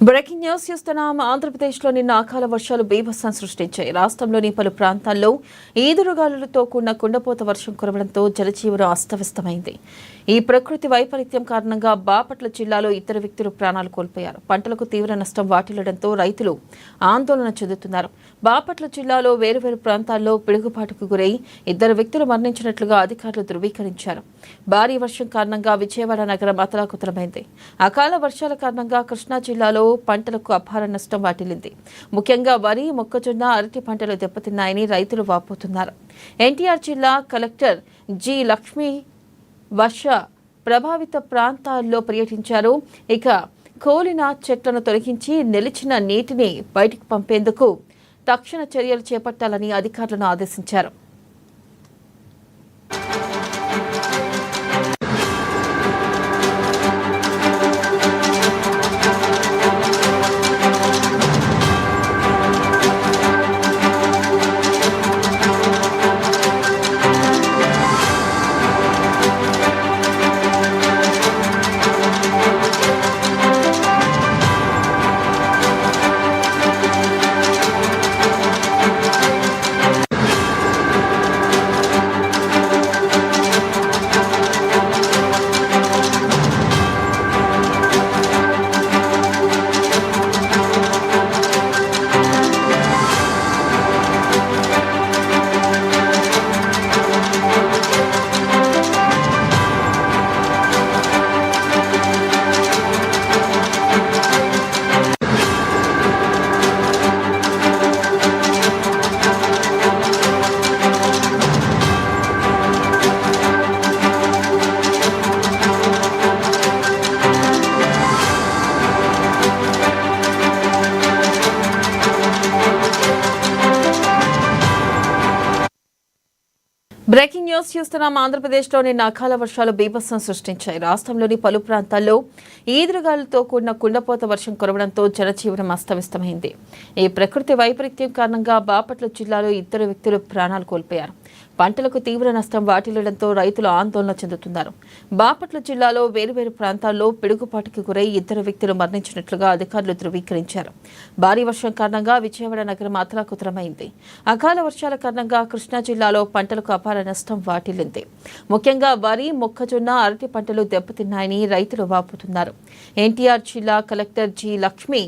Breaking news చూస్తున్నాం. ఆంధ్రప్రదేశ్లో నిన్న అకాల వర్షాలు బీభత్సం సృష్టించాయి. రాష్ట్రంలోని పలు ప్రాంతాల్లో ఈదురుగాలులతో కూడిన కుండపోత వర్షం కురవడంతో జనజీవనం అస్తవ్యస్తమైంది. ఈ ప్రకృతి వైపరీత్యం కారణంగా బాపట్ల జిల్లాలో ఇద్దరు వ్యక్తులు ప్రాణాలు కోల్పోయారు. పంటలకు తీవ్ర నష్టం వాటిల్లడంతో రైతులు ఆందోళన చెందుతున్నారు. బాపట్ల జిల్లాలో వేరువేరు ప్రాంతాల్లో పిడుగుపాటుకు గురై ఇద్దరు వ్యక్తులు మరణించినట్లుగా అధికారులు ధృవీకరించారు. భారీ వర్షం కారణంగా విజయవాడ నగరం అతలాకుతలమైంది. అకాల వర్షాల కారణంగా కృష్ణా జిల్లాలో పంటలకు అపార నష్టం వాటిల్లింది. ముఖ్యంగా వరి, మొక్కజొన్న, అరటి పంటలు దెబ్బతిన్నాయని రైతులు వాపోతున్నారు. ఎన్టీఆర్ జిల్లా కలెక్టర్ జి. లక్ష్మి వర్ష ప్రభావిత ప్రాంతాల్లో పర్యటించారు. ఇక కోలిన చెట్లను తొలగించి నిలిచిన నీటిని బయటికి పంపేందుకు తక్షణ చర్యలు చేపట్టాలని అధికారులను ఆదేశించారు. బ్రేకింగ్ న్యూస్ చూస్తున్నాం. ఆంధ్రప్రదేశ్లో నిన్న అకాల వర్షాలు బీభత్సం సృష్టించాయి. రాష్ట్రంలోని పలు ప్రాంతాల్లో ఈదురుగాలులతో కూడిన కుండపోత వర్షం కురవడంతో జనజీవనం అస్తవ్యస్తమైంది. ఈ ప్రకృతి వైపరీత్యం కారణంగా బాపట్ల జిల్లాలో ఇద్దరు వ్యక్తులు ప్రాణాలు కోల్పోయారు. పంటలకు తీవ్ర నష్టం వాటిల్లడంతో రైతులు ఆందోళన చెందుతున్నారు. బాపట్ల జిల్లాలో వేరువేరు ప్రాంతాల్లో పిడుగుపాటుకు గురై ఇద్దరు వ్యక్తులు మరణించినట్లుగా అధికారులు ధృవీకరించారు. భారీ వర్షం కారణంగా విజయవాడ నగరం అతలాకుతలమైంది. అకాల వర్షాల కారణంగా కృష్ణా జిల్లాలో పంటలకు అపార నష్టం వాటిల్లింది. ముఖ్యంగా వరి, మొక్కజొన్న, అరటి పంటలు దెబ్బతిన్నాయని రైతులు వాపోతున్నారు. ఎన్టీఆర్ జిల్లా కలెక్టర్ జి. లక్ష్మి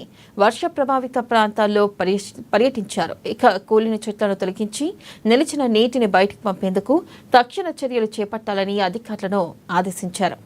వర్ష ప్రభావిత ప్రాంతాల్లో పర్యటించారు. ఇక కూలిన చెట్లను తొలగించి నిలిచిన నీటిని బయటకు పంపేందుకు తక్షణ చర్యలు చేపట్టాలని అధికారులను ఆదేశించారు.